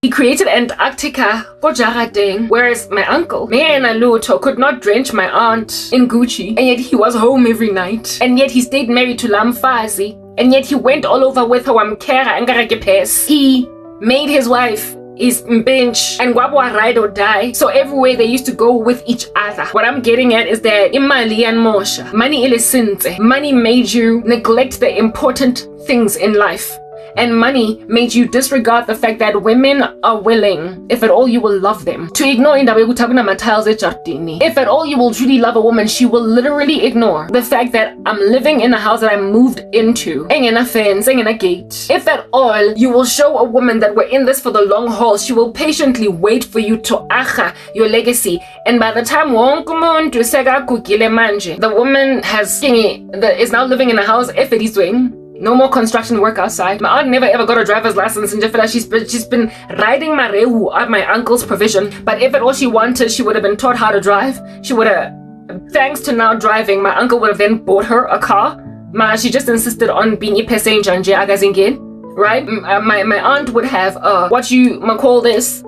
He created Antarctica for jaradeng, whereas my uncle, Meena Luto, could not drench my aunt in Gucci, and yet he was home every night. And yet he stayed married to Lamfazi, and yet he went all over with her Wamkera and Garagepes. He made his wife is bench and Wabwa ride or die. So everywhere they used to go with each other. What I'm getting at is that imali and mosha, money illicente. Money made you neglect the important things in life. And money made you disregard the fact that women are willing, if at all you will love them, to ignore if at all you will truly love a woman, she will literally ignore the fact that I'm living in a house that I moved into, ain't a fence, ain't a gate. If at all you will show a woman that we're in this for the long haul, she will patiently wait for you to aha your legacy. And by the time the woman is now living in a house, if it is doing no more construction work outside. My aunt never ever got a driver's license, and she's been riding my rehu at my uncle's provision. But if at all she wanted, she would have been taught how to drive. She would have, thanks to now driving, my uncle would have then bought her a car. She just insisted on being a passenger and right? My aunt would have what you call this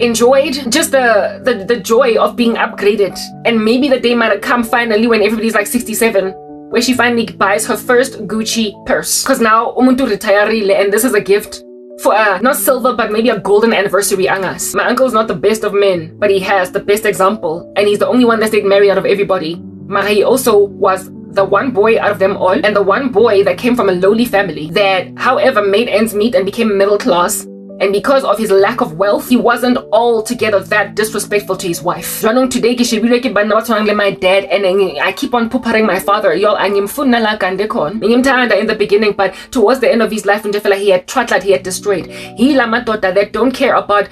enjoyed just the joy of being upgraded. And maybe the day might have come finally when everybody's like 67, where she finally buys her first Gucci purse. Because now, umuntu retired, and this is a gift for not silver, but maybe a golden anniversary angas. My uncle's not the best of men, but he has the best example. And he's the only one that stayed married out of everybody. But he also was the one boy out of them all, and the one boy that came from a lowly family that, however, made ends meet and became middle class. And because of his lack of wealth, he wasn't altogether that disrespectful to his wife. Today, my dad, and I keep on puppering my father. Y'all, in the beginning, but towards the end of his life, he had trotted, he had destroyed. He lamatota that don't care about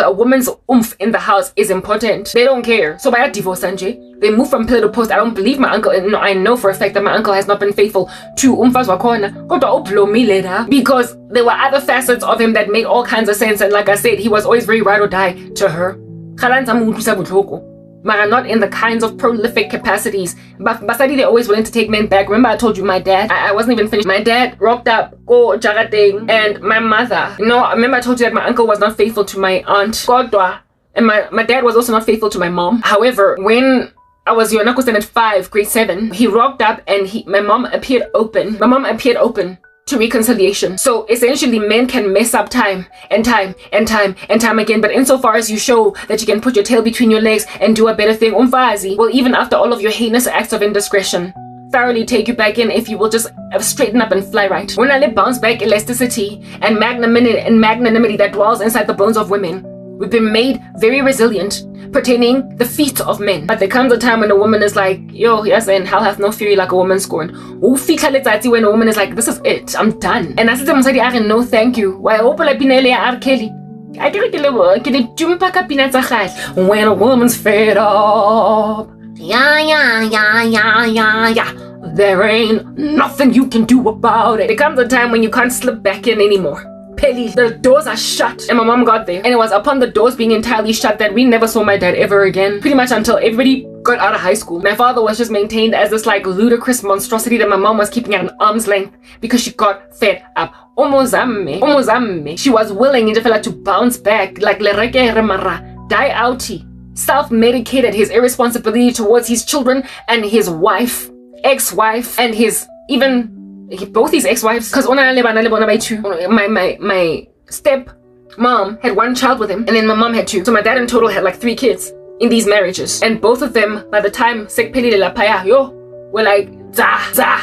a woman's oomph in the house is important. They don't care. So by divorce, Sanjay, they move from pillar to post. I don't believe my uncle. No, I know for a fact that my uncle has not been faithful to umfas wakona. Because there were other facets of him that made all kinds of sense. And like I said, he was always very ride or die to her. Mara not in the kinds of prolific capacities. But Basadi, they're always willing to take men back. Remember I told you my dad, I wasn't even finished. My dad rocked up, go jaradeng, and my mother. No, remember I told you that my uncle was not faithful to my aunt. And my dad was also not faithful to my mom. However, when I was at 5, grade 7, he rocked up and my mom appeared open. My mom appeared open to reconciliation. So essentially men can mess up time and time again, but insofar as you show that you can put your tail between your legs and do a better thing, umfazi will, even after all of your heinous acts of indiscretion, thoroughly take you back in if you will just straighten up and fly right. When I bounce back elasticity and magnanimity that dwells inside the bones of women, we've been made very resilient, pertaining the feet of men. But there comes a time when a woman is like, yo, yes, and hell hath no fury like a woman scorned. When a woman is like, this is it, I'm done. And I said to him, no thank you. Why open like Pinelli R. Kelly? When a woman's fed up, yeah. There ain't nothing you can do about it. There comes a time when you can't slip back in anymore. The doors are shut, and my mom got there, and it was upon the doors being entirely shut that we never saw my dad ever again, pretty much until everybody got out of high school. My father was just maintained as this like ludicrous monstrosity that my mom was keeping at an arm's length because she got fed up. Omozame. She was willing to bounce back, like lereke remara, die outie, self-medicated his irresponsibility towards his children and his wife, ex-wife, and his both his ex-wives, because my step mom had one child with him, and then my mom had 2. So my dad in total had like 3 kids in these marriages, and both of them, by the time were like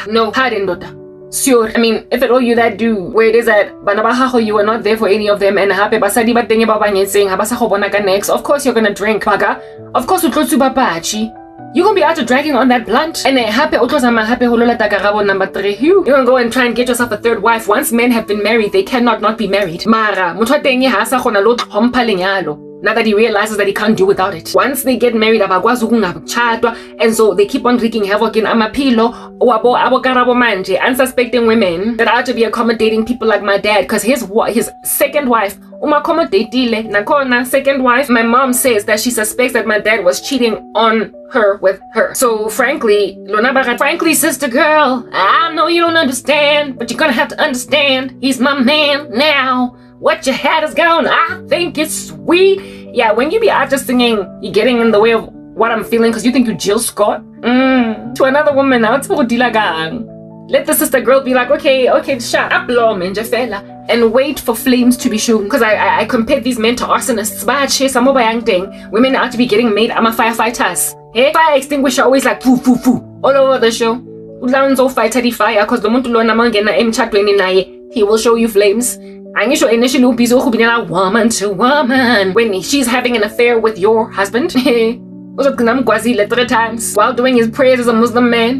no hadendota. Sure, I mean, if at all you that do where it is that you were not there for any of them, and next, of course you're gonna drink, baga. Of course you're gonna be out dragging on that blunt, and number 3. You're gonna go and try and get yourself a 3rd wife. Once men have been married, they cannot not be married. Mara, now that he realizes that he can't do without it. Once they get married, and so they keep on wreaking havoc in amapilo, unsuspecting women that are to be accommodating people like my dad, because his second wife, second wife, my mom says that she suspects that my dad was cheating on her with her. So frankly, sister girl, I know you don't understand, but you're gonna have to understand, he's my man now. What you had is gone. I think it's sweet. Yeah, when you be out just singing, you're getting in the way of what I'm feeling because you think you Jill Scott. To another woman, now it's let the sister girl be like, okay, shut up, and wait for flames to be shown. Because I compared these men to arsonists. Women are to be getting made firefighters. Hey? Fire extinguisher always like foo foo foo all over the show. Fighter the fire because the he will show you flames. Initially woman to woman when she's having an affair with your husband. 3 times while doing his prayers as a Muslim man.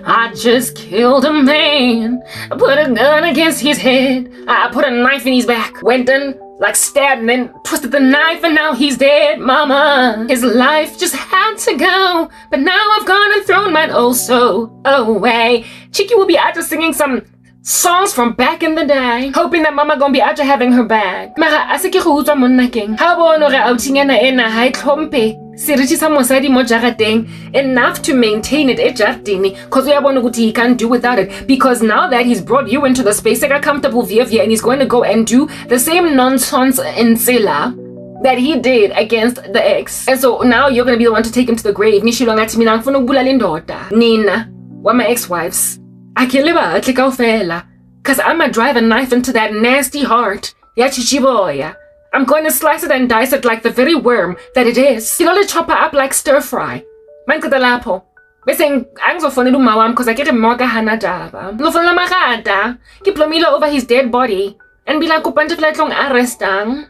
I just killed a man. I put a gun against his head. I put a knife in his back. Went in, like stabbed and then twisted the knife and now he's dead, mama. His life just had to go, but now I've gone and thrown mine also away. Chiki will be out just singing some songs from back in the day, hoping that mama gonna be out having her bag. Mara asike go utswa monna keng ha bona re outingana ena ha itlhompe seriti sa mosadi mo jarateng enough to maintain it ejartini cause uyabona ukuthi he can't do without it, because now that he's brought you into the space like a comfortable via and he's going to go and do the same nonsense in Sela that he did against the ex, and so now you're going to be the one to take him to the grave. Nishilo ngathi mina ngifuna ukubulala indoda nina wa my ex-wives. Cause I'ma drive a knife into that nasty heart. Ya chichiboya. I'm going to slice it and dice it like the very worm that it is. You know, chop her up like stir fry. Man kadalapo. Beseng angzofone lumawam cause I get a moga hanadaba. Lofona magada. Kiplomila over his dead body. And be like kupante flatlong arrestang.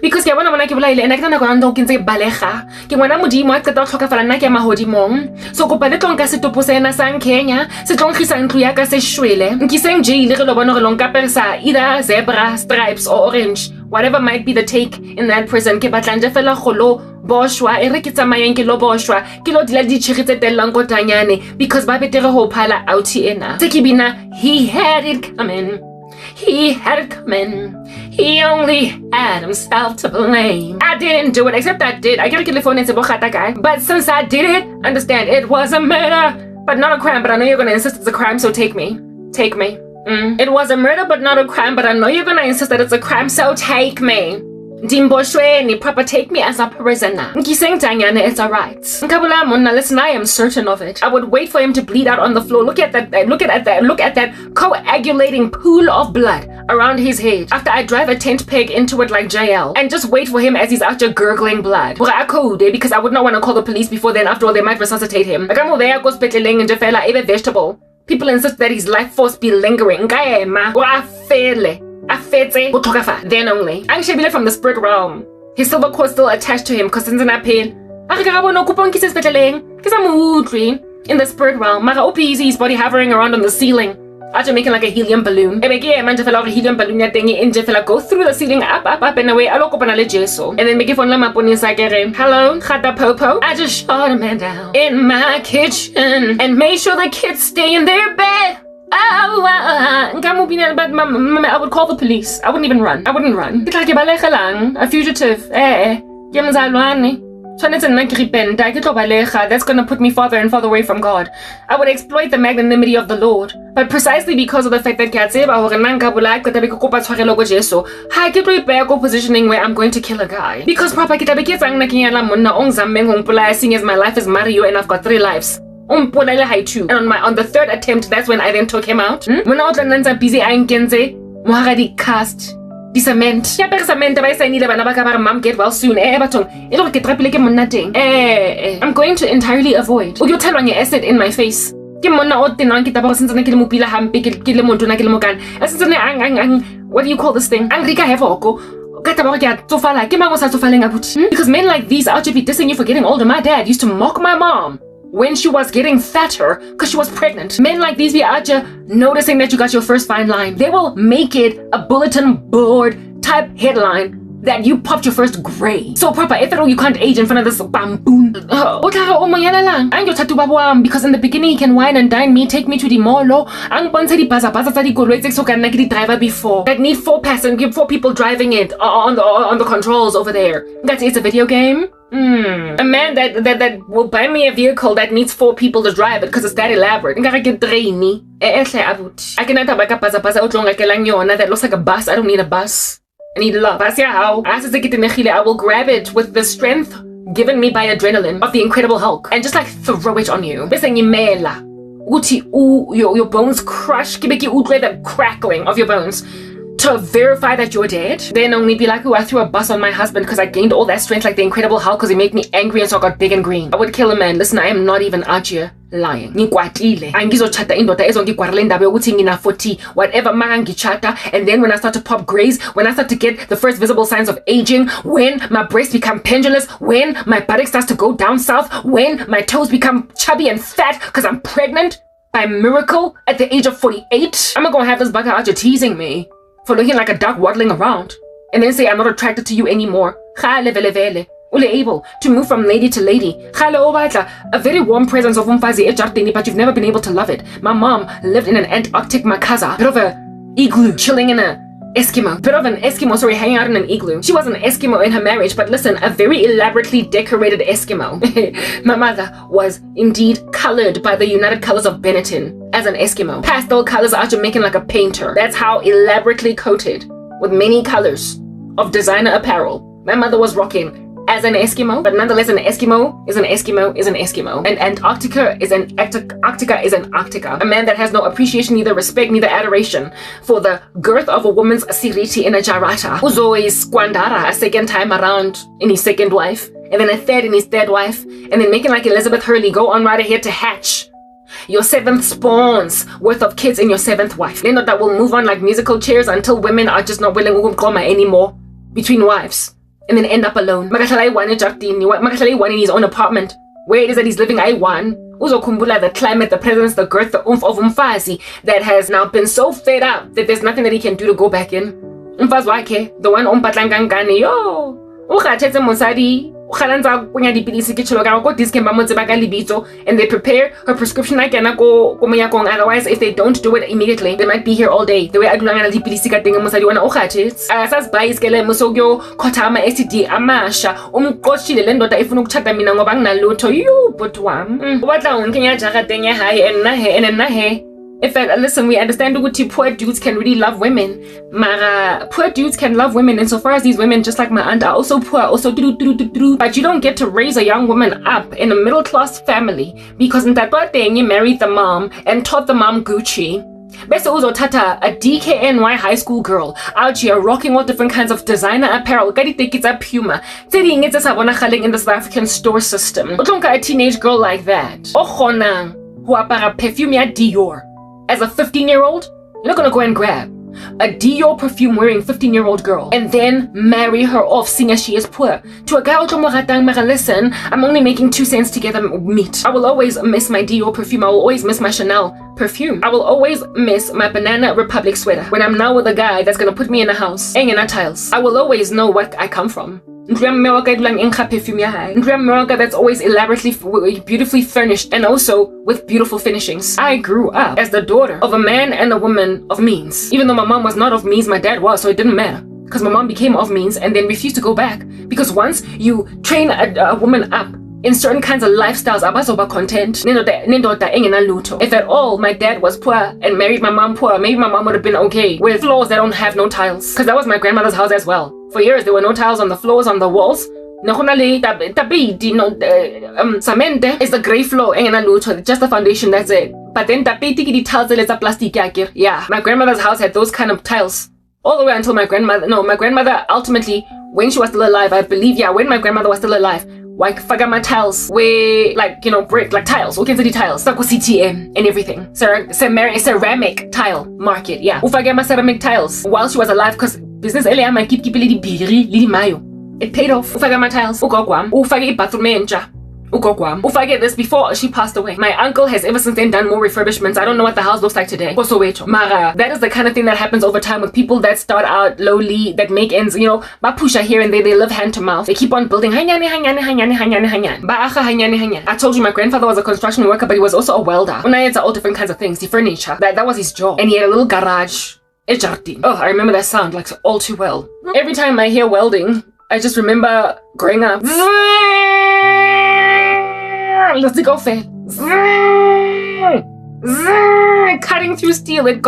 Because ke bona bona ke bolaile ena ke tana go ntse ke ntse balega ke ngwana modimo a qeta go tlhokafala nna ke mahodimong so go pale tlong ka setopo sena sang Kenya se tlong khisa ntlo ya ka se shwele nkiseng jail re lo bona re long ka persa either zebra stripes or orange, whatever might be the take in that prison. Ke batlanje fela golo boshwa e re ke tsamayeng ke lo boshwa ke lo dila di tshigitse tellang ko tanyane because ba betere ho phala outi ena tekibina. He had it coming. He had it coming. He only had himself to blame. I didn't do it, except I did. I gotta get the phone and say, guy. But since I did it, understand it was a murder, but not a crime. But I know you're gonna insist it's a crime, so take me. Take me. It was a murder, but not a crime. But I know you're gonna insist that it's a crime, so take me. Dimboshwe, Papa, take me as a prisoner. Nkiseng Tanyana, it's alright. Nkabula Mona, listen, I am certain of it. I would wait for him to bleed out on the floor. Look at that coagulating pool of blood around his head after I drive a tent peg into it like JL, and just wait for him as he's out there gurgling blood. Because I would not want to call the police before then. After all, they might resuscitate him. Vegetable. People insist that his life force be lingering. Then only. Actually, from the spirit realm. His silver cord still attached to him because in that pain. In the spirit realm. His body hovering around on the ceiling. After making like a helium balloon. Go through the ceiling up and away. And then make it for hello, Khata Popo. I just shot a man down in my kitchen and made sure the kids stay in their bed. I would call the police. I wouldn't even run. I wouldn't run. A fugitive. That's gonna put me farther and farther away from God. I would exploit the magnanimity of the Lord. But precisely because of the fact that positioning where I'm going to kill a guy. Because Papa seeing as my life is Mario and I've got 3 lives. And on the 3rd attempt, that's when I then took him out. Busy cast. Cement. Mom get well soon. I'm going to entirely avoid. You tell on your asset in my face. What do you call this thing? Because men like these are to be dissing you for getting older. My dad used to mock my mom. when she was getting fatter because she was pregnant. Men like these be out here noticing that you got your first fine line. They will make it a bulletin board type headline that you popped your first gray. So proper, if at all you can't age in front of this bamboon. Because in the beginning he can wine and dine me, take me to the mall. Driver before. That need 4 passengers, 4 people driving it on the controls over there. It's a video game. A man that will buy me a vehicle that needs 4 people to drive it because it's that elaborate. I can that looks like a bus. I don't need a bus. I need love. I will grab it with the strength given me by adrenaline of the Incredible Hulk and just like throw it on you. Your bones crush. The crackling of your bones to verify that you're dead. Then only be like, I threw a bus on my husband because I gained all that strength like the Incredible Hulk because he made me angry and so I got big and green. I would kill a man. Listen, I am not even out here lying. Angizochata indoda ezongigwarela indaba yokuthi ngina 40 whatever mara ngichata, and then when I start to pop grays, when I start to get the first visible signs of aging, when my breasts become pendulous, when my buttock starts to go down south, when my toes become chubby and fat because I'm pregnant by miracle at the age of 48, I'm not gonna have this bugger out here teasing me for looking like a duck waddling around and then say I'm not attracted to you anymore. Ule able to move from lady to lady. A very warm presence of umfazi ejardini, but you've never been able to love it. My mom lived in an Antarctic makaza, bit of a igloo, chilling in a Eskimo. Bit of an Eskimo, sorry, hanging out in an igloo. She was an Eskimo in her marriage, but listen, a very elaborately decorated Eskimo. My mother was indeed colored by the United Colors of Benetton as an Eskimo. Pastel colors are making like a painter. That's how elaborately coated with many colors of designer apparel my mother was rocking as an Eskimo, but nonetheless an Eskimo is an Eskimo is an Eskimo. And Antarctica is an Arctica. A man that has no appreciation, neither respect, neither adoration for the girth of a woman's siriti in a jarata. Uzo is squandara a second time around in his second wife, and then a third in his third wife, and then making like Elizabeth Hurley go on right ahead to hatch your 7th spawns worth of kids in your 7th wife. Then that will move on like musical chairs until women are just not willing to anymore between wives, and then end up alone. Makashalai one in his own apartment where it is that he's living. I one uzokumbula the climate, the presence, the girth, the oomph of umfazi that has now been so fed up that there's nothing that he can do to go back in. Umfazi wake, the one umpatlangangane yo ukhathethe mosadi ukhalanza kunya dipilisi ke chilo ka go diskemba motse ba ka libitso, and they prepare her prescription akena ko moyakong. Otherwise, if they don't do it immediately, they might be here all day. The way adulanga dipilisi ka teng mosadi wana ukhathethe asas ba iskele musogyo khotama STD amasha umqoshile le ndoda ifuna ukuchata mina ngoba nginalutho you but wam batla unkenya jaga teng ya hayi and nahe. In fact, listen, we understand that poor dudes can really love women. Mara, poor dudes can love women insofar as these women, just like my aunt, are also poor, also do. But you don't get to raise a young woman up in a middle-class family because in that birthday you married the mom and taught the mom Gucci. Bese uzo tata, a DKNY high school girl out here rocking all different kinds of designer apparel. Kadi think it's a Puma. Tedi ngetse sabona khaleng in the South African store system. Utlonka a teenage girl like that. Okhona who apara perfume ya Dior. As a 15-year-old, you're not gonna go and grab a Dior perfume wearing 15-year-old girl and then marry her off seeing as she is poor to a guy mara. Listen, I'm only making 2 cents together meet. I will always miss my Dior perfume. I will always miss my Chanel perfume. I will always miss my Banana Republic sweater when I'm now with a guy that's gonna put me in a house and in a tiles. I will always know what I come from. That's always elaborately, beautifully furnished and also with beautiful finishings. I grew up as the daughter of a man and a woman of means. Even though my mom was not of means, my dad was, so it didn't matter. Because my mom became of means and then refused to go back. Because once you train a woman up in certain kinds of lifestyles, abazoba content. If at all my dad was poor and married my mom poor, maybe my mom would have been okay with floors that don't have no tiles. Because that was my grandmother's house as well. For years there were no tiles on the floors, on the walls. Cement is the grey floor, just the foundation, that's it. But then the tiles are plastic. Yeah, my grandmother's house had those kind of tiles. All the way until my grandmother ultimately, when she was still alive, I believe, when my grandmother was still alive, like fagama tiles, where brick, like tiles, okay, the tiles, CTM and everything. Ceramic tile market, yeah. Ufagama ceramic tiles while she was alive, because business earlier keep lidi mayo. It paid off. Ufagama tiles, ugogwam, ufagi bathroom enja. Ufake this before she passed away. My uncle has ever since then done more refurbishments. I don't know what the house looks like today. Mara, that is the kind of thing that happens over time with people that start out lowly, that make ends, you know, bapusha here and there, they live hand to mouth. They keep on building. I told you my grandfather was a construction worker, but he was also a welder. All different kinds of things, the furniture. That was his job. And he had a little garage. Oh, I remember that sound like all too well. Every time I hear welding, I just remember growing up. Let's go fair. Cutting through steel. It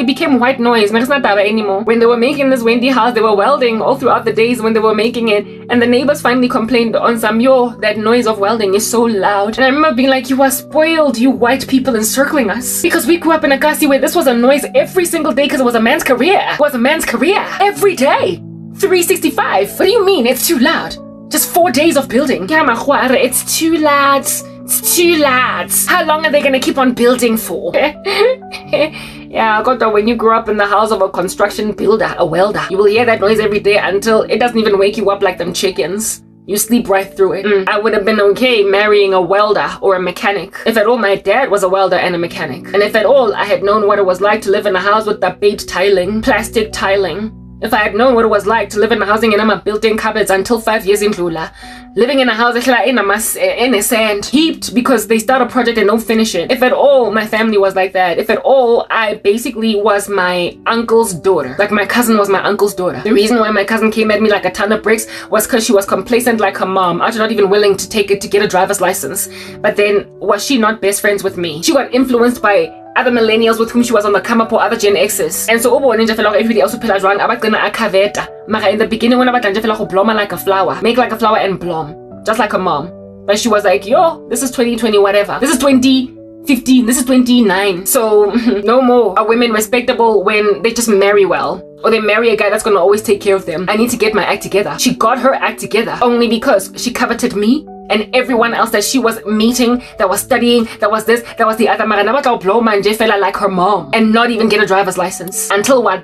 became white noise. It's not that anymore. When they were making this Wendy house, they were welding all throughout the days when they were making it. And the neighbors finally complained on some, that noise of welding is so loud. And I remember being like, you are spoiled, you white people encircling us. Because we grew up in a Kasi where this was a noise every single day because it was a man's career. It was a man's career. Every day. 365. What do you mean? It's too loud. Just 4 days of building. It's too loud. It's too loud. How long are they gonna keep on building for? Yeah, when you grow up in the house of a construction builder, a welder, you will hear that noise every day until it doesn't even wake you up like them chickens. You sleep right through it. I would have been okay marrying a welder or a mechanic. If at all, my dad was a welder and a mechanic. And if at all, I had known what it was like to live in a house with that beige tiling, plastic tiling. If I had known what it was like to live in a housing in a built-in cupboards until 5 years in Lula, living in a house in a sand, heaped because they start a project and don't finish it. If at all my family was like that, if at all I basically was my uncle's daughter, like my cousin was my uncle's daughter. The reason why my cousin came at me like a ton of bricks was because she was complacent like her mom, actually not even willing to take it to get a driver's license. But then was she not best friends with me? She got influenced by other millennials with whom she was on the come up or other Gen X's. And so everybody else who pillars wrong about gonna akaveta. Mara in the beginning when about to blom like a flower. Make like a flower and blom. Just like a mom. But she was like, yo, this is 2020 whatever. This is 2015. This is 29. So no more are women respectable when they just marry well. Or they marry a guy that's gonna always take care of them. I need to get my act together. She got her act together only because she coveted me and everyone else that she was meeting, that was studying, that was this, that was the other. Blow manje fella like her mom and not even get a driver's license until what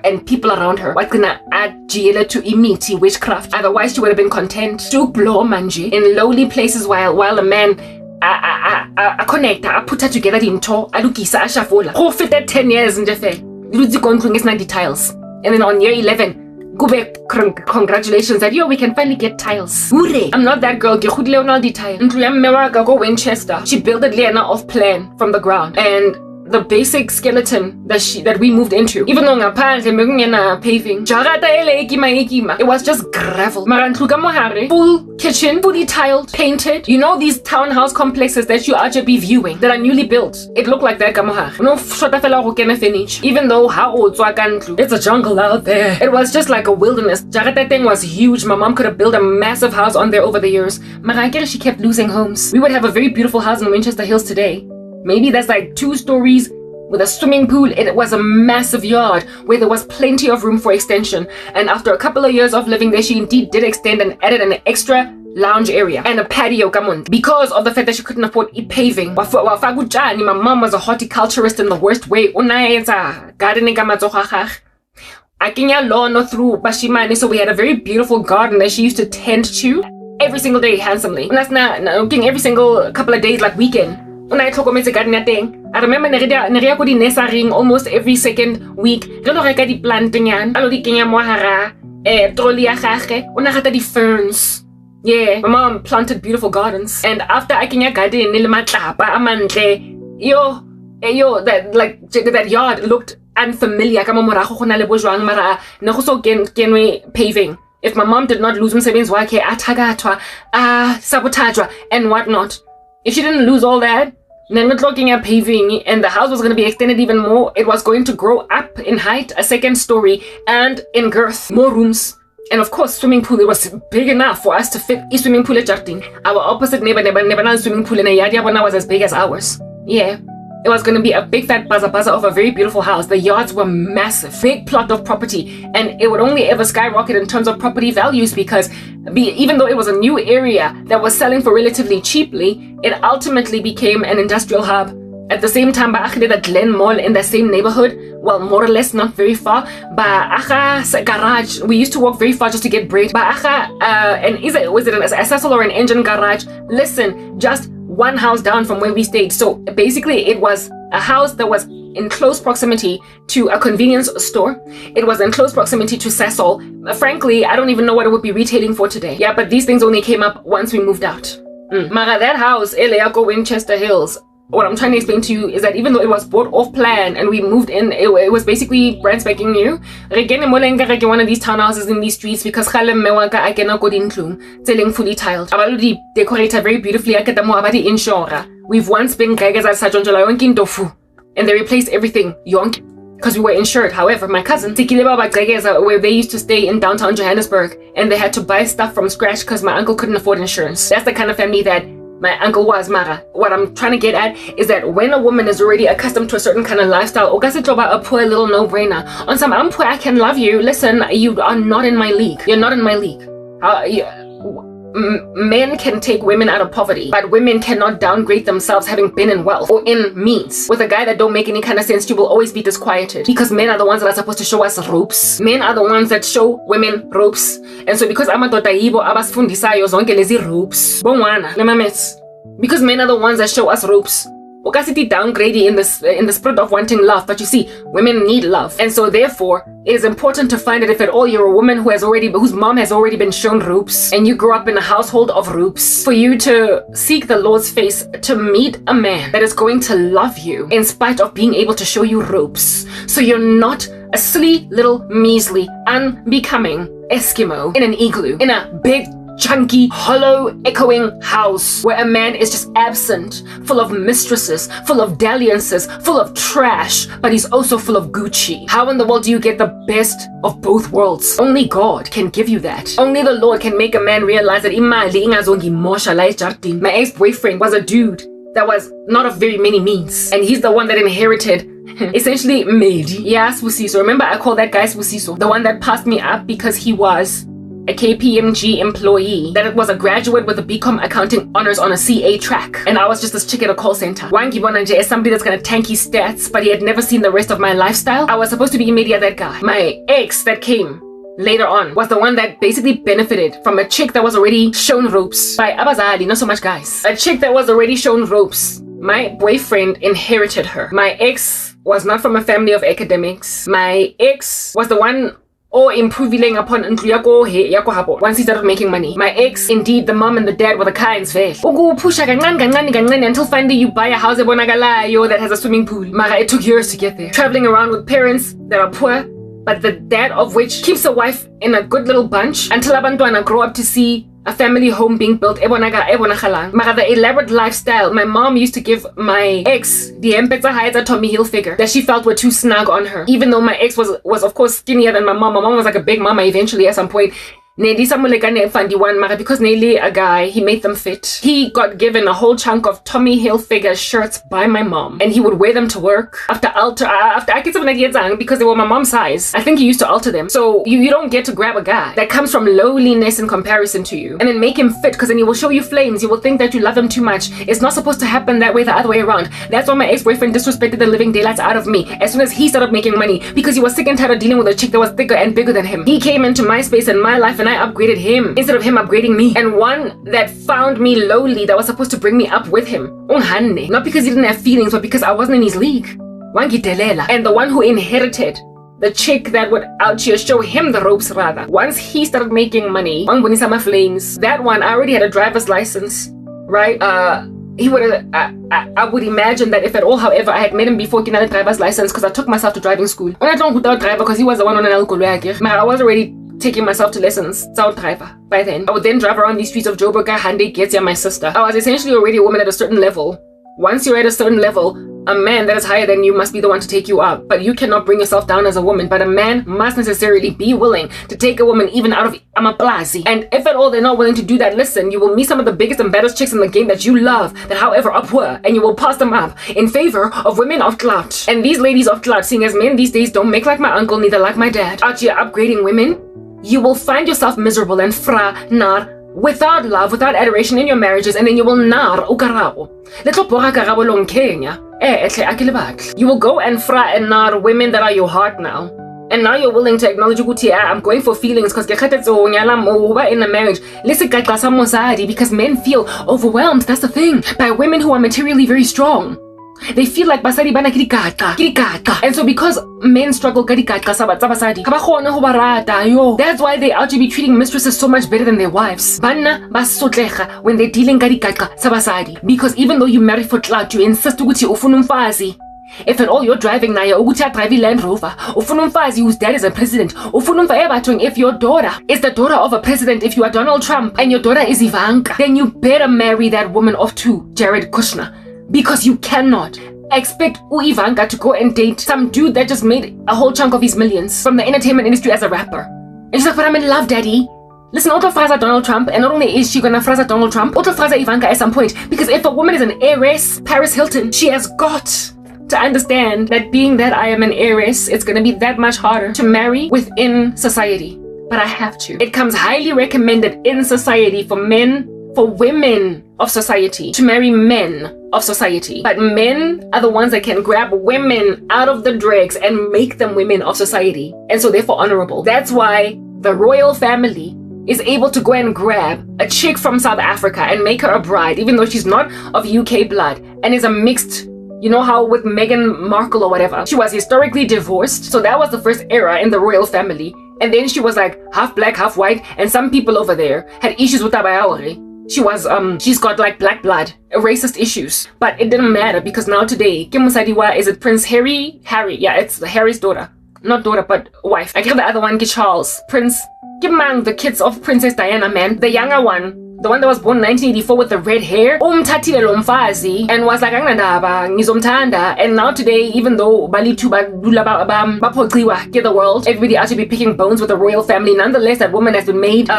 and people around her what gonna add jela to imiti witchcraft. Otherwise she would have been content to blow manje in lowly places while a man a connector, a put her together into alukisa ashafola. Who fitted 10 years in Jefe. It's not details. And then on year 11, go back, congratulations that we can finally get tiles. I'm not that girl. Go Winchester. She built it Lena off plan from the ground. And the basic skeleton that we moved into, even though paving, it was just gravel. Full kitchen, fully tiled, painted. You know these townhouse complexes that you are be viewing that are newly built. It looked like that. No finish. Even though it's a jungle out there. It was just like a wilderness. That thing was huge. My mom could have built a massive house on there over the years. She kept losing homes. We would have a very beautiful house in Winchester Hills today. Maybe that's like 2 stories with a swimming pool. It was a massive yard where there was plenty of room for extension. And after a couple of years of living there, she indeed did extend and added an extra lounge area and a patio, because of the fact that she couldn't afford paving. My mom was a horticulturist in the worst way. Gardening lawn through Bashimani, so we had a very beautiful garden that she used to tend to every single day handsomely. And that's not every single couple of days, like weekend. I remember nurserying almost every second week. The ferns. Yeah, my mom planted beautiful gardens. And after I garden that yard looked unfamiliar. Paving. If my mom did not lose sabotage and whatnot. If she didn't lose all that, then we're looking at paving and the house was going to be extended even more. It was going to grow up in height, a second story, and in girth, more rooms. And of course, swimming pool, it was big enough for us to fit a swimming pool at Jardin. Our opposite neighbor never swimming pool in a yard when I was as big as ours. Yeah. It was going to be a big fat baza of a very beautiful house. The yards were massive, big plot of property, and it would only ever skyrocket in terms of property values because even though it was a new area that was selling for relatively cheaply, it ultimately became an industrial hub At the same time, ba the Glen Mall in the same neighborhood, well, more or less, not very far. Ba garage, we used to walk very far just to get bread. Ba and was it an accessor or an engine garage? Listen, just one house down from where we stayed. So basically, it was a house that was in close proximity to a convenience store. It was in close proximity to Sasol. Frankly, I don't even know what it would be retailing for today. Yeah, but these things only came up once we moved out. Mara, that house, Eleako Winchester Hills, what I'm trying to explain to you is that even though it was bought off plan and we moved in, it was basically brand spanking new. One of these townhouses in these streets because I cannot go in selling fully tiled. Abaludi decorated very beautifully. We've once been and they replaced everything because we were insured. However, my cousin where they used to stay in downtown Johannesburg and they had to buy stuff from scratch because my uncle couldn't afford insurance. That's the kind of family that my uncle was, Mara. What I'm trying to get at is that when a woman is already accustomed to a certain kind of lifestyle, a poor little no-brainer. On some, I'm poor, I can love you. Listen, you are not in my league. You're not in my league. Men can take women out of poverty, but women cannot downgrade themselves having been in wealth or in means. With a guy that don't make any kind of sense, you will always be disquieted because men are the ones that are supposed to show us ropes. Men are the ones that show women ropes. And so because amadoda yibo abasifundisayo zonke lezi ropes. Bongwana, lemamets. Because men are the ones that show us ropes. Okasiti downgrading in the spirit of wanting love, but you see, women need love. And so therefore, it is important to find that if at all you're a woman whose mom has already been shown ropes, and you grew up in a household of ropes, for you to seek the Lord's face to meet a man that is going to love you in spite of being able to show you ropes. So you're not a silly little measly, unbecoming Eskimo in an igloo, in a big chunky, hollow, echoing house where a man is just absent, full of mistresses, full of dalliances, full of trash, but he's also full of Gucci. How in the world do you get the best of both worlds? Only God can give you that. Only the Lord can make a man realize that imali ingazongi mosha la ejardini. My ex-boyfriend was a dude that was not of very many means, and he's the one that inherited essentially Medi. Yeah, Spusiso. Remember I called that guy Spusiso, the one that passed me up because he was a KPMG employee, that it was a graduate with a BCom accounting honors on a CA track, and I was just this chick at a call center. Wangi Bonanje is somebody that's gonna tank his stats, but he had never seen the rest of my lifestyle. I was supposed to be immediate that guy. My ex that came later on was the one that basically benefited from a chick that was already shown ropes by Abazali, not so much guys. A chick that was already shown ropes. My boyfriend inherited her. My ex was not from a family of academics. My ex was the one improving upon once he started making money. My ex, indeed, the mom and the dad were the kinds until finally you buy a house that has a swimming pool. Mara, it took years to get there. Traveling around with parents that are poor, but the dad of which keeps a wife in a good little bunch until abantwana grow up to see a family home being built. Mara, the elaborate lifestyle. My mom used to give my ex the Empetza Tommy Hilfiger that she felt were too snug on her. Even though my ex was of course skinnier than my mom. My mom was like a big mama eventually at some point. Because Nelly, a guy, he made them fit. He got given a whole chunk of Tommy Hilfiger shirts by my mom, and he would wear them to work after I get because they were my mom's size. I think he used to alter them. So you don't get to grab a guy that comes from lowliness in comparison to you and then make him fit, because then he will show you flames. You will think that you love him too much. It's not supposed to happen that way, the other way around. That's why my ex-boyfriend disrespected the living daylights out of me as soon as he started making money, because he was sick and tired of dealing with a chick that was thicker and bigger than him. He came into my space and my life, and I upgraded him instead of him upgrading me. And one that found me lowly, that was supposed to bring me up with him. Not because he didn't have feelings, but because I wasn't in his league. And the one who inherited the chick that would out here show him the ropes rather. Once he started making money, flames. That one, I already had a driver's license, right? He would I would imagine that if at all, however, I had met him before getting a driver's license, because I took myself to driving school. And I don't without driver because he was the one on an alcohol. I was already taking myself to lessons, sound driver. By then, I would then drive around these streets of Joburg, Hande, Getzia, my sister. I was essentially already a woman at a certain level. Once you're at a certain level, a man that is higher than you must be the one to take you up. But you cannot bring yourself down as a woman. But a man must necessarily be willing to take a woman even out of Amaplazi. And if at all they're not willing to do that, listen, you will meet some of the biggest and baddest chicks in the game that you love, that however are poor, and you will pass them up in favor of women of clout. And these ladies of clout, seeing as men these days don't make like my uncle, neither like my dad, out here upgrading women, you will find yourself miserable and without love, without adoration in your marriages, and then you will nar ukarabo. Let's Kenya. You will go and fra and nar women that are your heart now. And now you're willing to acknowledge I'm going for feelings because in a marriage. Because men feel overwhelmed, that's the thing, by women who are materially very strong. They feel like basadi bana kirikaka. And so because men struggle that's why they ought to be treating mistresses so much better than their wives. Bana basotlecha when they're dealing sabasadi. Because even though you marry for clout, you insist ukuthi ufuna umfazi. If at all you're driving now, you're driving Land Rover, ufunumfazi whose dad is a president, if your daughter is the daughter of a president, if you are Donald Trump and your daughter is Ivanka, then you better marry that woman off to Jared Kushner. Because you cannot expect Ivanka to go and date some dude that just made a whole chunk of his millions from the entertainment industry as a rapper. And she's like, but I'm in love, daddy. Listen, Otto fraza Donald Trump, and not only is she gonna fraza Donald Trump, Otto fraza Ivanka at some point. Because if a woman is an heiress, Paris Hilton, she has got to understand that being that I am an heiress, it's gonna be that much harder to marry within society. But I have to. It comes highly recommended in society for women of society to marry men of society. But men are the ones that can grab women out of the dregs and make them women of society. And so therefore honorable. That's why the royal family is able to go and grab a chick from South Africa and make her a bride, even though she's not of UK blood and is a mixed. You know how with Meghan Markle or whatever, she was historically divorced. So that was the first era in the royal family. And then she was like half black, half white. And some people over there had issues with Tabayawari. She's got like black blood, racist issues. But it didn't matter because now today, Kim Musadiwa, is it Prince Harry? Yeah, it's Harry's daughter. Not daughter, but wife. I get the other one, Charles. Prince, Kimang, the kids of Princess Diana, man. The younger one. The one that was born in 1984 with the red hair, umthathile lo mfazi and was like anginandaba ngizomthanda. And now today, even though Balitu baphoxiwa get the world, everybody ought to be picking bones with the royal family. Nonetheless, that woman has been made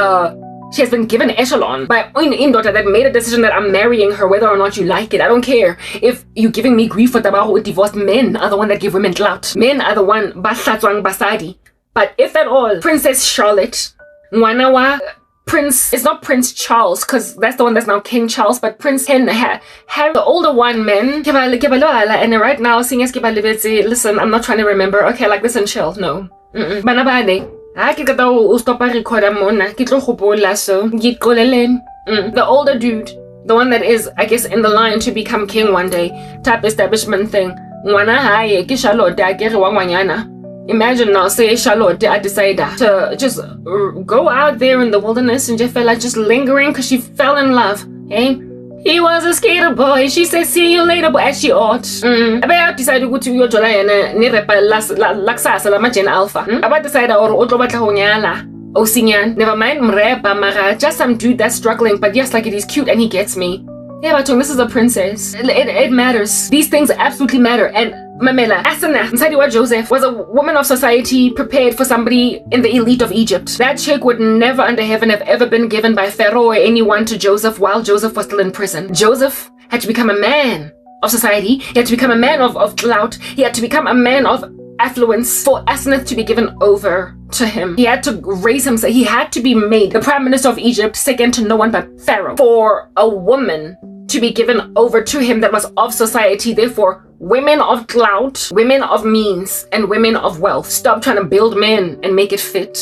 she has been given echelon by in daughter that made a decision that I'm marrying her whether or not you like it. I don't care if you're giving me grief for tabaho. Divorced men are the one that give women clout. Men are the one bahlatswang basadi. But if at all, Princess Charlotte, Nwanawa, Prince, it's not Prince Charles, because that's the one that's now King Charles, but Prince Harry, the older one, man, and right now, listen, I'm not trying to remember, okay, like listen, chill, no. The older dude, the one that is, I guess, in the line to become king one day, type establishment thing, imagine now, say Charlotte, I decided to just go out there in the wilderness and just felt like just lingering because she fell in love. Hey, he was a skater boy. She said, see you later, but as she ought. I decided to go to your July and laksasa la majena alpha. I decided or Osinyan, never mind mrepa mara, just some dude that's struggling, but yes, like it is cute and he gets me. Yeah, but this is a princess. It matters. These things absolutely matter. And Mamela, Asana, Nsadiwa Joseph was a woman of society prepared for somebody in the elite of Egypt. That chick would never under heaven have ever been given by Pharaoh or anyone to Joseph while Joseph was still in prison. Joseph had to become a man of society. He had to become a man of clout. He had to become a man of affluence for Asenath to be given over to him. He had to raise himself. He had to be made the prime minister of Egypt, second to no one but Pharaoh. For a woman to be given over to him that was of society, therefore women of clout, women of means, and women of wealth. Stop trying to build men and make it fit.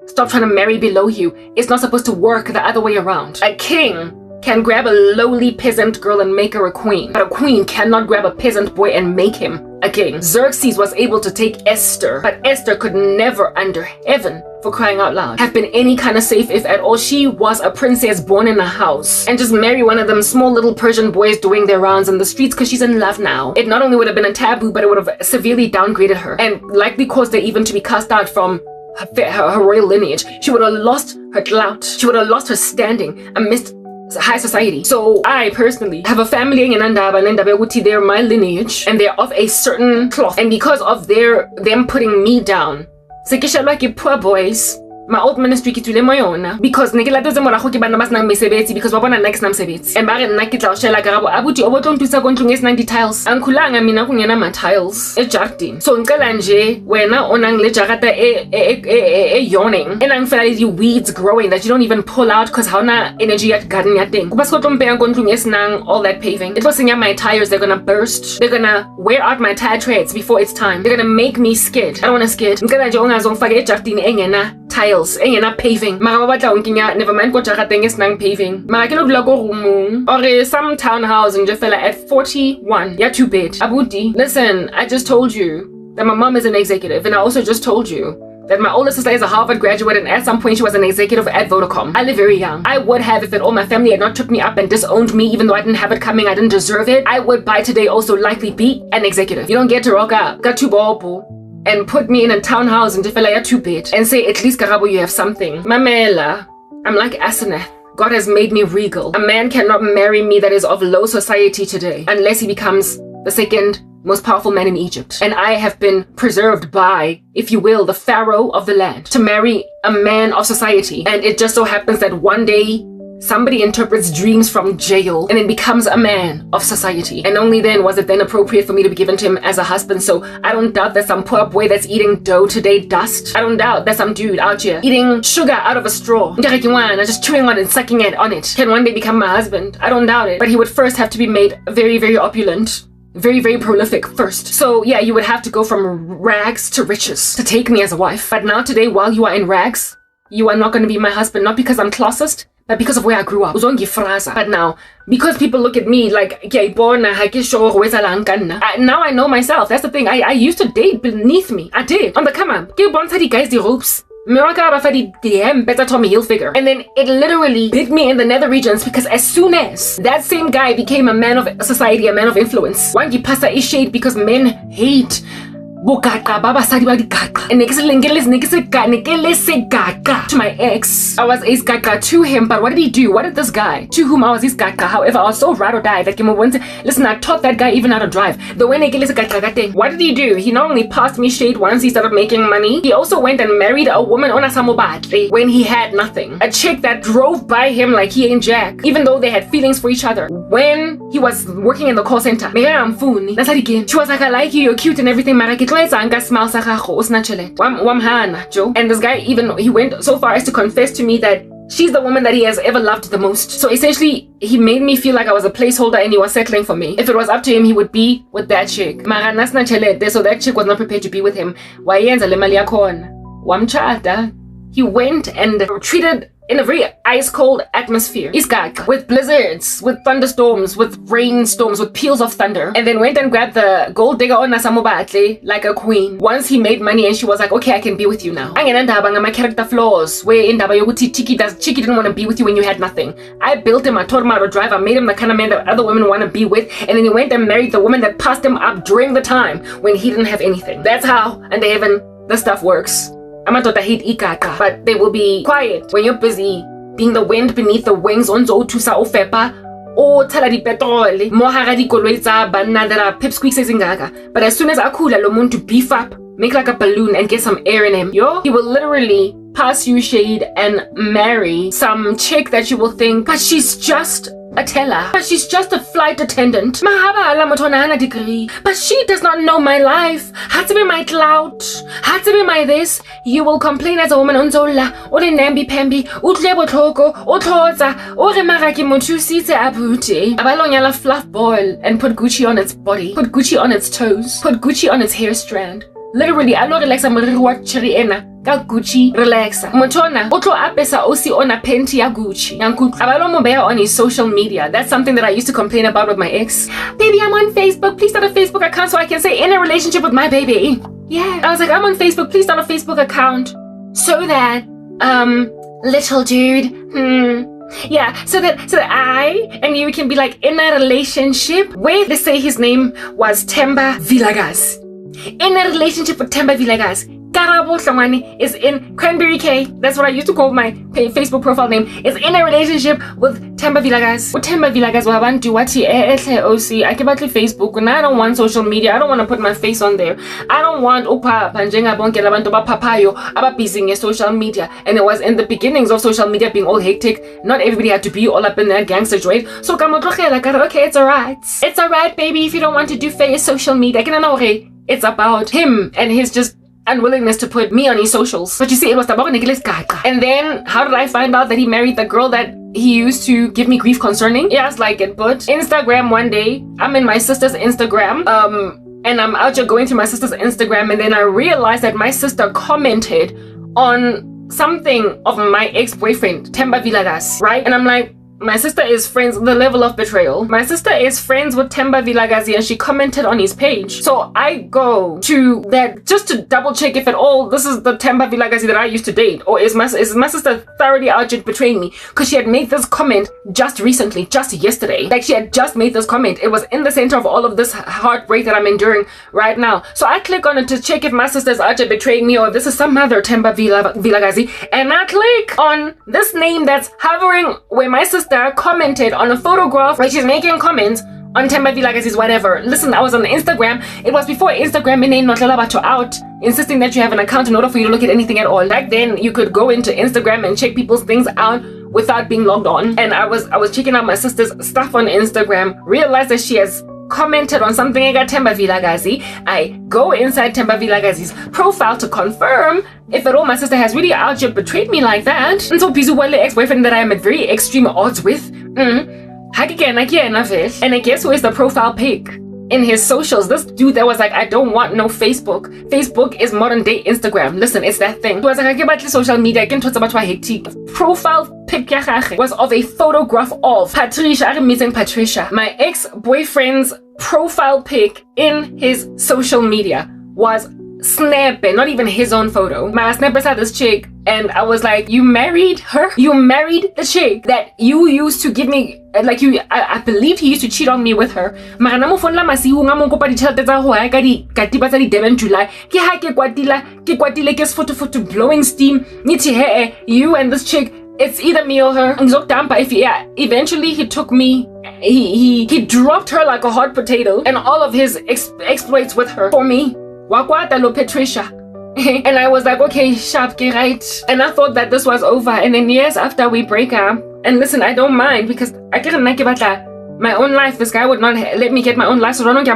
Stop trying to marry below you. It's not supposed to work the other way around. A king can grab a lowly peasant girl and make her a queen, but a queen cannot grab a peasant boy and make him a king. Xerxes was able to take Esther, but Esther could never under heaven, for crying out loud, have been any kind of safe if at all. She was a princess born in a house and just marry one of them small little Persian boys doing their rounds in the streets because she's in love now. It not only would have been a taboo, but it would have severely downgraded her and likely caused her even to be cast out from her royal lineage. She would have lost her clout. She would have lost her standing amidst high society. So I personally have a family in Andaba and Ndabewuti. They're my lineage and they're of a certain cloth, and because of them putting me down, Sekishalaki poor boys my old ministry ke tswile mo yona because ne ke latetse morago ke bana ba senang mesebetsi because ba bona nna ke sena mosebetsi and ba re nna ke tla o shela karabo abuti o botla nthusa ko ntlong e senang di-tiles ankhulanga mina kungena ma-tiles ejardini so ngicela nje wena o nang le jarata e yawning e nang fela le di-weeds growing that you don't even pull out because ha ona energy ya garden ya teng kopa se tlo mpeya ko ntlong e senang all that paving it will senya my tires they're gonna burst they're gonna wear out my tire treads before it's time they're gonna make me skid I don't want to skid ngicela nje ungazongifaka ejardini engena tiles engena paving mara ba batla unkinya never mind ko jarateng esenang paving mara ke lo dula ko roomong or some townhouse nje fela at 41 ya 2 bed abuti listen I just told you that my mom is an executive and I also just told you that my older sister is a Harvard graduate and at some point she was an executive at Vodacom. I live very young. I would have if all my family had not took me up and disowned me even though I didn't have it coming, I didn't deserve it. I would by today also likely be an executive. You don't get to rock up, got two bobo, and put me in a townhouse in Defelaya 2-bit and say at least Karabo you have something. Mamela, I'm like Asenath. God has made me regal. A man cannot marry me that is of low society today unless he becomes the second most powerful man in Egypt. And I have been preserved by, if you will, the pharaoh of the land to marry a man of society. And it just so happens that one day somebody interprets dreams from jail and then becomes a man of society. And only then was it then appropriate for me to be given to him as a husband. So I don't doubt that some poor boy that's eating dough today dust. I don't doubt that some dude out here eating sugar out of a straw, just chewing on it and sucking it on it, can one day become my husband. I don't doubt it. But he would first have to be made very, very opulent. Very, very prolific first. So yeah, you would have to go from rags to riches to take me as a wife. But now today, while you are in rags, you are not going to be my husband, not because I'm classist, but because of where I grew up. But now, because people look at me like, now I know myself. That's the thing. I used to date beneath me. I did. On the come up. Guys, the ropes. Better Tommy Hilfiger. And then it literally bit me in the nether regions because as soon as that same guy became a man of society, a man of influence, Wangi Pasta is shade because men hate and to my ex. I was ace gaga to him, but what did he do? What did this guy to whom I was his gaga? However, I was so ride or die that listen, I taught that guy even how to drive. The way what did he do? He not only passed me shade once he started making money, he also went and married a woman on a samobate when he had nothing. A chick that drove by him like he ain't Jack, even though they had feelings for each other. When he was working in the call center, she was like, I like you, you're cute and everything. And this guy even, he went so far as to confess to me that she's the woman that he has ever loved the most. So essentially, he made me feel like I was a placeholder and he was settling for me. If it was up to him, he would be with that chick. So that chick was not prepared to be with him. He went and treated in a very ice-cold atmosphere. With blizzards, with thunderstorms, with rainstorms, with peals of thunder. And then went and grabbed the gold digger on Nasamobatle like a queen. Once he made money and she was like, okay, I can be with you now. My character flaws. Where in Chiki didn't want to be with you when you had nothing. I built him, I taught him how to drive, I made him the kind of man that other women want to be with. And then he went and married the woman that passed him up during the time when he didn't have anything. That's how, under heaven, the stuff works. I'm not hate ikaka, but they will be quiet when you're busy being the wind beneath the wings on zo tusa ofepa o thala di petrol mo hara di koloi tsa banna that are pipsqueaks zingaga. But as soon as akula lo muntu beef up, make like a balloon and get some air in him, he will literally pass you shade and marry some chick that you will think, but she's just a teller, but she's just a flight attendant. Degree, but she does not know my life. Had to be my clout, had to be my this. You will complain as a woman on Zola, or the namby pamby, utlebo toko, or toza, or the maraki motu site abuti. Abalonyala fluff ball and put Gucci on its body, put Gucci on its toes, put Gucci on its hair strand. Literally, I know relaxa mriwa chiri ena. Gucci relaxa. Motona, otro apesa osi ona penti ya Gucci. Abalomo bear on his social media. That's something that I used to complain about with my ex. Baby, I'm on Facebook. Please start a Facebook account so I can say in a relationship with my baby. Yeah. I was like, I'm on Facebook. Please start a Facebook account. So that, little dude, yeah, so that I and you can be like in a relationship with, let's say his name was Temba Villagas. In a relationship with Temba Villagas. Karabo Hlongwane is in Cranberry K. That's what I used to call my Facebook profile name. Is in a relationship with Themba Vilakazi. With Themba Vilakazi, wabantu wathi OC. I keep at Facebook, and I don't want social media. I don't want to put my face on there. I don't want upapa njengabonke labantu bapapayo ababusy nge social media. And it was in the beginnings of social media being all hectic. Not everybody had to be all up in that gangster joint. So okay, it's alright. It's alright, baby, if you don't want to do social media. It's about him and his just unwillingness to put me on his socials. But you see, it was about and then how did I find out that he married the girl that he used to give me grief concerning? Yes, like it, but Instagram one day, I'm in my sister's Instagram, and I'm out here going through my sister's Instagram, and then I realized that my sister commented on something of my ex-boyfriend, Themba Vilakazi, right? And I'm like, my sister is friends, the level of betrayal. My sister is friends with Themba Vilakazi and she commented on his page. So I go to that just to double check if at all this is the Themba Vilakazi that I used to date, or is my sister thoroughly out here betraying me? Because she had made this comment just recently, just yesterday. Like she had just made this comment. It was in the center of all of this heartbreak that I'm enduring right now. So I click on it to check if my sister's out here betraying me or if this is some other Themba Vilakazi. And I click on this name that's hovering where my sister commented on a photograph where she's making comments on Themba Vilakazi's whatever. Listen, I was on Instagram. It was before Instagram in not out, insisting that you have an account in order for you to look at anything at all. Back then, you could go into Instagram and check people's things out without being logged on. And I was checking out my sister's stuff on Instagram, realized that she has commented on something I got Themba Vilakazi. I go inside Themba Vilakazi's profile to confirm if at all my sister has really out here betrayed me like that. And so Pizuwale ex-boyfriend that I am at very extreme odds with. And I guess who is the profile pic in his socials? This dude that was like, I don't want no Facebook. Facebook is modern day Instagram. Listen, it's that thing. He was like, I give about social media. I can talk about my hectic. Profile pic was of a photograph of Patricia. I'm meeting Patricia. My ex-boyfriend's profile pic in his social media was snapping, not even his own photo. My snapper had this chick, and I was like, you married her? You married the chick that you used to give me, like you, I believe he used to cheat on me with her. Mara na mo phone la masihu nga mo kopa ditšhelete tsa go ya ka di katiba tsa di Durban July. Ke ha ke kwatile ke photo blowing steam. Nithi he, you and this chick, it's either me or her. Eventually he took me. He dropped her like a hot potato and all of his exploits with her for me. Wakwata lo Patricia. And I was like, okay, sharp, get right. And I thought that this was over. And then years after we break up, and listen, I don't mind because I can't make my own life. This guy would not let me get my own life. So I don't get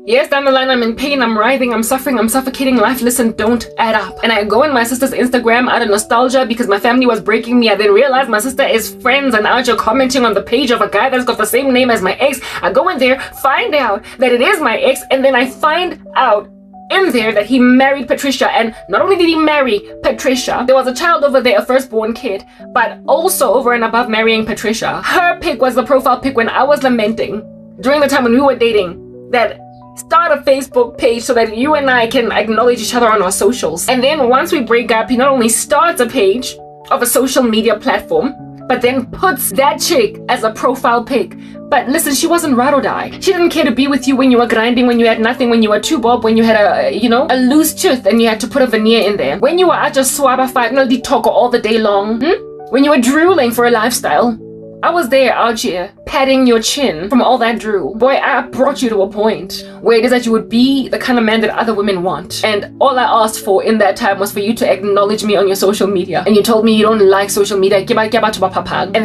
yes, down the line, I'm in pain, I'm writhing, I'm suffering, I'm suffocating. Life, listen, don't add up. And I go in my sister's Instagram out of nostalgia because my family was breaking me. I then realized my sister is friends and out here commenting on the page of a guy that's got the same name as my ex. I go in there, find out that it is my ex, and then I find out in there that he married Patricia. And not only did he marry Patricia, there was a child over there, a firstborn kid, but also over and above marrying Patricia, her pic was the profile pic when I was lamenting during the time when we were dating, that start a Facebook page so that you and I can acknowledge each other on our socials. And then once we break up, he not only starts a page of a social media platform, but then puts that chick as a profile pic. But listen, she wasn't ride or die. She didn't care to be with you when you were grinding, when you had nothing, when you were too bob, when you had a loose tooth and you had to put a veneer in there. When you were at just swabba fight, talk all the day long. When you were drooling for a lifestyle. I was there out here, patting your chin from all that drool. Boy, I brought you to a point where it is that you would be the kind of man that other women want. And all I asked for in that time was for you to acknowledge me on your social media. And you told me you don't like social media. And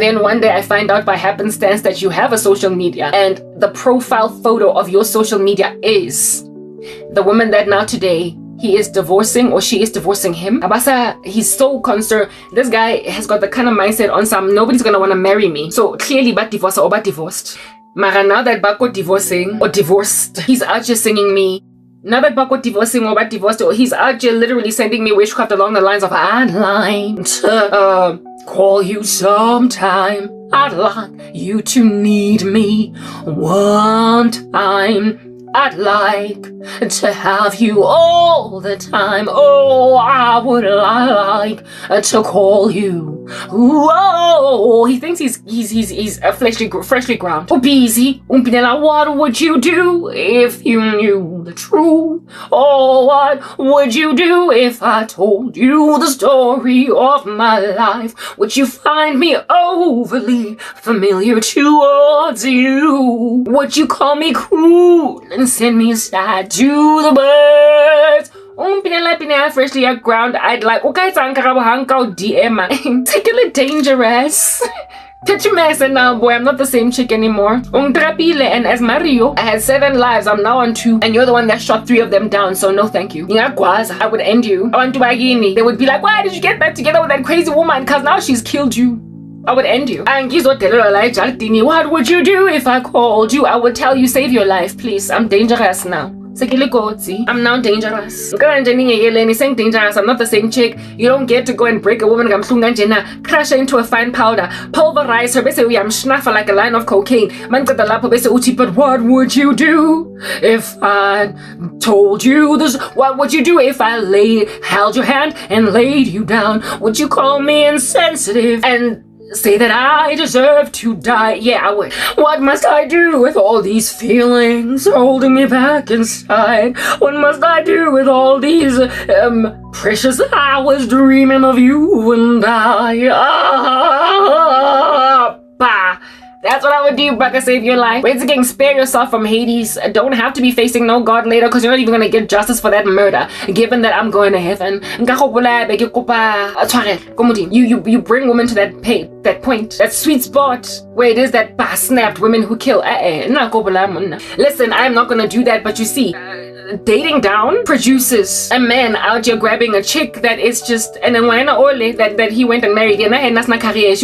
then one day I find out by happenstance that you have a social media. And the profile photo of your social media is the woman that now today he is divorcing, or she is divorcing him. Abasa, he's so concerned. This guy has got the kind of mindset on some, nobody's gonna wanna marry me. So clearly, but divorced or but divorced. Mara, now that Bako divorcing or divorced, he's out just singing me. Now that Bako divorcing or but divorced, or he's out just literally sending me witchcraft along the lines of, I'd like to call you sometime. I'd like you to need me one time. I'd like to have you all the time. Oh, I would like to call you. Whoa, he thinks he's a freshly ground. Oh, busy. What would you do if you knew the truth? Oh, what would you do if I told you the story of my life? Would you find me overly familiar towards you? Would you call me cruel and send me sad to the birds? Freshly at ground, I'd like DM. Take a little dangerous. Touch your mess and now, boy, I'm not the same chick anymore. And as Mario, I had 7 lives, I'm now on 2, and you're the one that shot 3 of them down, so no thank you. I would end you. I want to bagini. They would be like, why did you get back together with that crazy woman? Cause now she's killed you. I would end you. What would you do if I called you? I would tell you, save your life, please. I'm dangerous now. I'm now dangerous. Saying dangerous, I'm not the same chick. You don't get to go and break a woman, crush her into a fine powder, pulverize her, I'm schnaffer like a line of cocaine. But what would you do if I told you this? What would you do if I held your hand and laid you down? Would you call me insensitive and say that I deserve to die? Yeah, I would. What must I do with all these feelings holding me back inside? What must I do with all these precious hours dreaming of you and I? That's what I would do, but to save your life. Ways again, spare yourself from Hades. Don't have to be facing no God later, because you're not even gonna get justice for that murder, given that I'm going to heaven. You bring women to that point, that sweet spot where it is that snapped women who kill. Listen, I'm not gonna do that, but you see, dating down produces a man out here grabbing a chick that is just and then that he went and married. She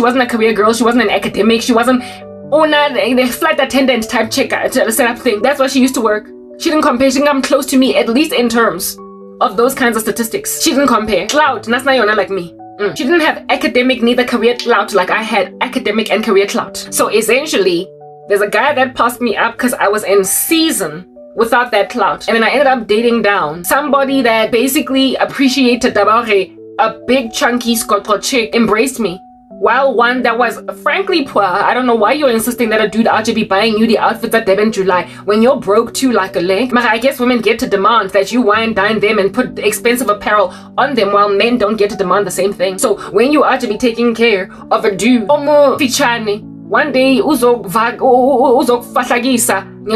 wasn't a career girl, she wasn't an academic, she wasn't the flight attendant type chick setup thing. That's why she used to work. She didn't compare. She didn't come close to me, at least in terms of those kinds of statistics. She didn't compare. Clout, that's not like me. She didn't have academic neither career clout like I had academic and career clout. So essentially, there's a guy that passed me up because I was in season without that clout. And then I ended up dating down somebody that basically appreciated a big chunky Scotland chick embraced me. While one that was frankly poor. I don't know why you're insisting that a dude out should be buying you the outfits at Devon July when you're broke too like a leg. But I guess women get to demand that you wine dine them and put expensive apparel on them, while men don't get to demand the same thing. So when you are to be taking care of a dude, one day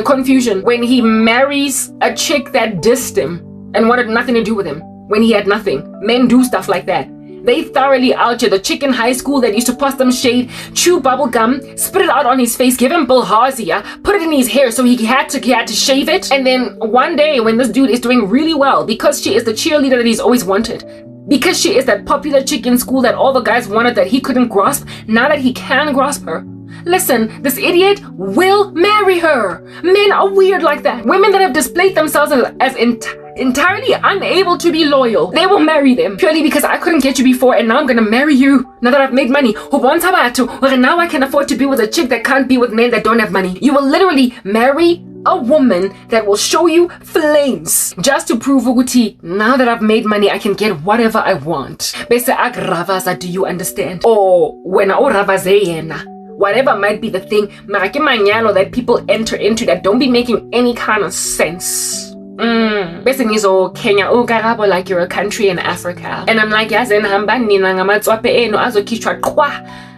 confusion when he marries a chick that dissed him and wanted nothing to do with him when he had nothing. Men do stuff like that. They thoroughly outed the chick in high school that used to pass them shade, chew bubble gum, spit it out on his face, give him bilharzia, put it in his hair so he had to shave it. And then one day when this dude is doing really well because she is the cheerleader that he's always wanted, because she is that popular chick in school that all the guys wanted that he couldn't grasp, now that he can grasp her. Listen, this idiot will marry her. Men are weird like that. Women that have displayed themselves as entirely unable to be loyal, they will marry them purely because I couldn't get you before and now I'm gonna marry you now that I've made money. Now I can afford to be with a chick that can't be with men that don't have money. You will literally marry a woman that will show you flames just to prove Uguti, now that I've made money I can get whatever I want. Bese agravaza, do you understand? Or when whatever might be the thing, that people enter into that don't be making any kind of sense. Bese Kenya ukarabo like you're a country in Africa. And I'm like, yazen hambani ngamatswape eno azokhishwa qwa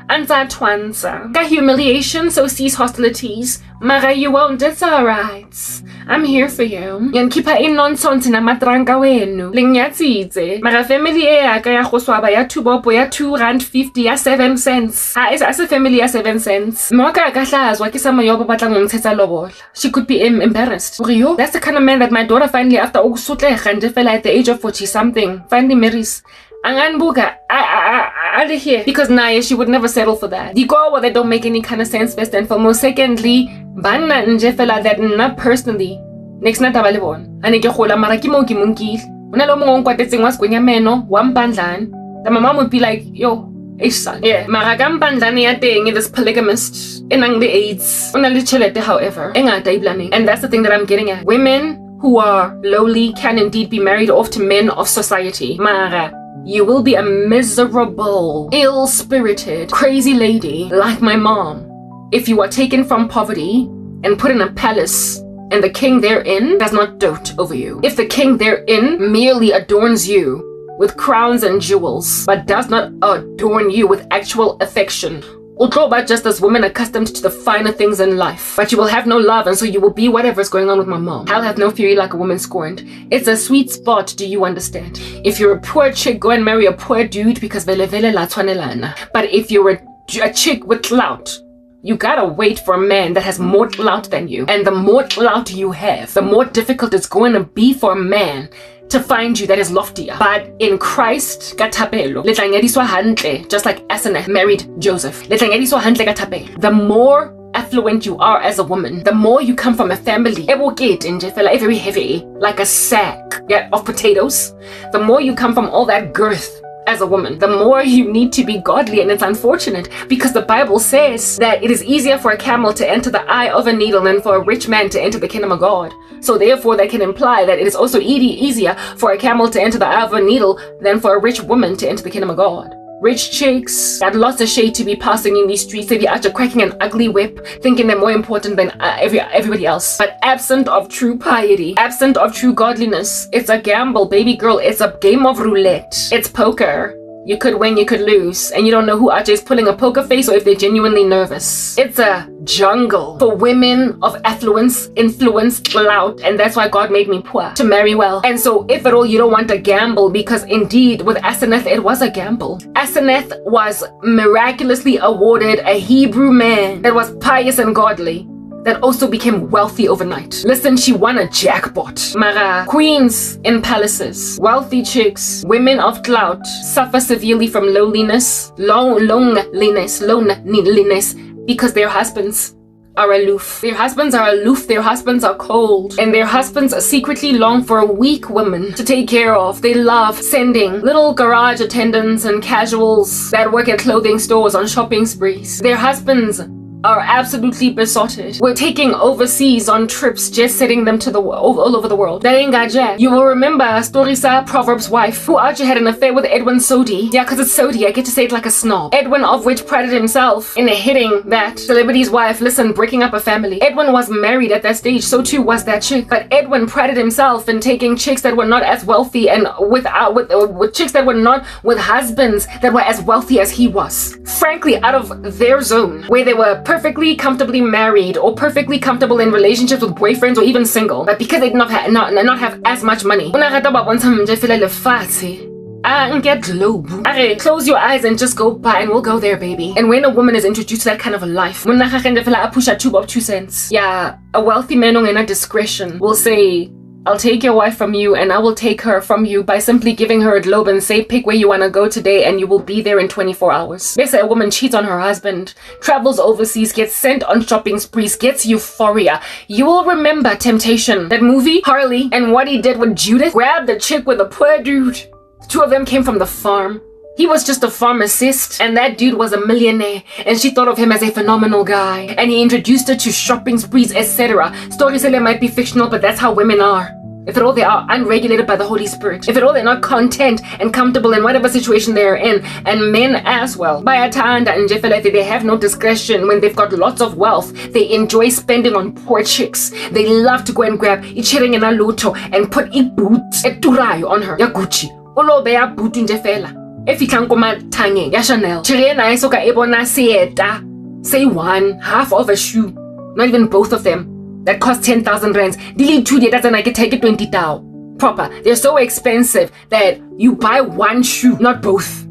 anza twanza. Got humiliation, so cease hostilities. Mara you won't, it's alright. I'm here for you. Yankipa in nonsense na matranka wenu. Linyatsitse. Mara family yaka ya khoswaba ya 2 bopo ya 2 rand 50 ya 7 cents. Ha is a family ya 7 cents. Moka kahlazwa ke sama yobo batla ngomthetsa lobola. She could be embarrassed. Uriyo, that's the kind of man that my daughter finally, after ukusutleha nje fela at the age of 40 something, finally marries. Anganbuka, out of here. Because Naya, she would never settle for that. The go that don't make any kind of sense, first and foremost. Secondly, banna njefela that not personally. Next na tabalebon. Anike khola mara ki monkey. Una lo mo nkwatetseng wa skwenya meno, wa mpandlana. The mama would be like, yo, Yeah, mara kampandlane ya teng this polygamist enang le AIDS. Una le tjhelete however. And that's the thing that I'm getting at. Women who are lowly can indeed be married off to men of society. Mara, you will be a miserable, ill-spirited, crazy lady like my mom if you are taken from poverty and put in a palace and the king therein does not dote over you. If the king therein merely adorns you with crowns and jewels, but does not adorn you with actual affection, Utroba just as women accustomed to the finer things in life, but you will have no love, and so you will be whatever is going on with my mom. I'll have no fury like a woman scorned. It's a sweet spot, do you understand? If you're a poor chick, go and marry a poor dude because vele la tshwanelana. But if you're a chick with clout, you gotta wait for a man that has more clout than you. And the more clout you have, the more difficult it's going to be for a man to find you that is loftier. But in Christ, katapelo, just like Asenath married Joseph. The more affluent you are as a woman, the more you come from a family very heavy, like a sack of potatoes, the more you come from all that girth as a woman, the more you need to be godly. And it's unfortunate because the Bible says that it is easier for a camel to enter the eye of a needle than for a rich man to enter the kingdom of God. So therefore that can imply that it is also easier for a camel to enter the eye of a needle than for a rich woman to enter the kingdom of God. Rich chicks got lots of shade to be passing in these streets. They be out cracking an ugly whip, thinking they're more important than everybody else. But absent of true piety, absent of true godliness, it's a gamble, baby girl. It's a game of roulette. It's poker. You could win, you could lose, and you don't know who is pulling a poker face or if they're genuinely nervous. It's a jungle for women of affluence, influence, clout, and that's why God made me poor, to marry well. And so if at all you don't want a gamble, because indeed with Asenath it was a gamble. Asenath was miraculously awarded a Hebrew man that was pious and godly, that also became wealthy overnight. Listen, she won a jackpot. Mara, queens in palaces, wealthy chicks, women of clout suffer severely from loneliness, because their husbands are aloof. Their husbands are aloof, their husbands are cold, and their husbands secretly long for a weak woman to take care of. They love sending little garage attendants and casuals that work at clothing stores on shopping sprees. Their husbands are absolutely besotted. We're taking overseas on trips, just sending them to all over the world. You will remember Storisa, Proverbs' wife, who actually had an affair with Edwin Sodi. Yeah, because it's Sodi, I get to say it like a snob. Edwin, of which prided himself in hitting that celebrity's wife. Listen, breaking up a family. Edwin was married at that stage, so too was that chick. But Edwin prided himself in taking chicks that were not as wealthy and with chicks that were not with husbands that were as wealthy as he was. Frankly, out of their zone, where they were perfectly comfortably married or perfectly comfortable in relationships with boyfriends or even single, but because they did not have as much money. Close your eyes and just go by, and we'll go there, baby. And when a woman is introduced to that kind of a life, a tube of 2 cents. Yeah, a wealthy man on a discretion will say, I'll take your wife from you and I will take her from you by simply giving her a globe and say, pick where you want to go today and you will be there in 24 hours. They say a woman cheats on her husband, travels overseas, gets sent on shopping sprees, gets euphoria. You will remember Temptation, that movie, Harley, and what he did with Judith. Grabbed the chick with a poor dude. The two of them came from the farm. He was just a pharmacist, and that dude was a millionaire, and she thought of him as a phenomenal guy, and he introduced her to shopping sprees, etc. Stories might be fictional, but that's how women are. If at all they are unregulated by the Holy Spirit, if at all they're not content and comfortable in whatever situation they're in, and men as well. They have no discretion when they've got lots of wealth. They enjoy spending on poor chicks. They love to go and grab ichering and a luto and put a boot on her. Ya Gucci. Olo be a boot in Jefela. If you can't come out tanging, ya Chanel. Chirena isoka ebona sieta. Say one, half of a shoe. Not even both of them. That cost 10,000 rands. Delete 2 doesn't I can take it 20 tau. Proper. They're so expensive that you buy one shoe, not both.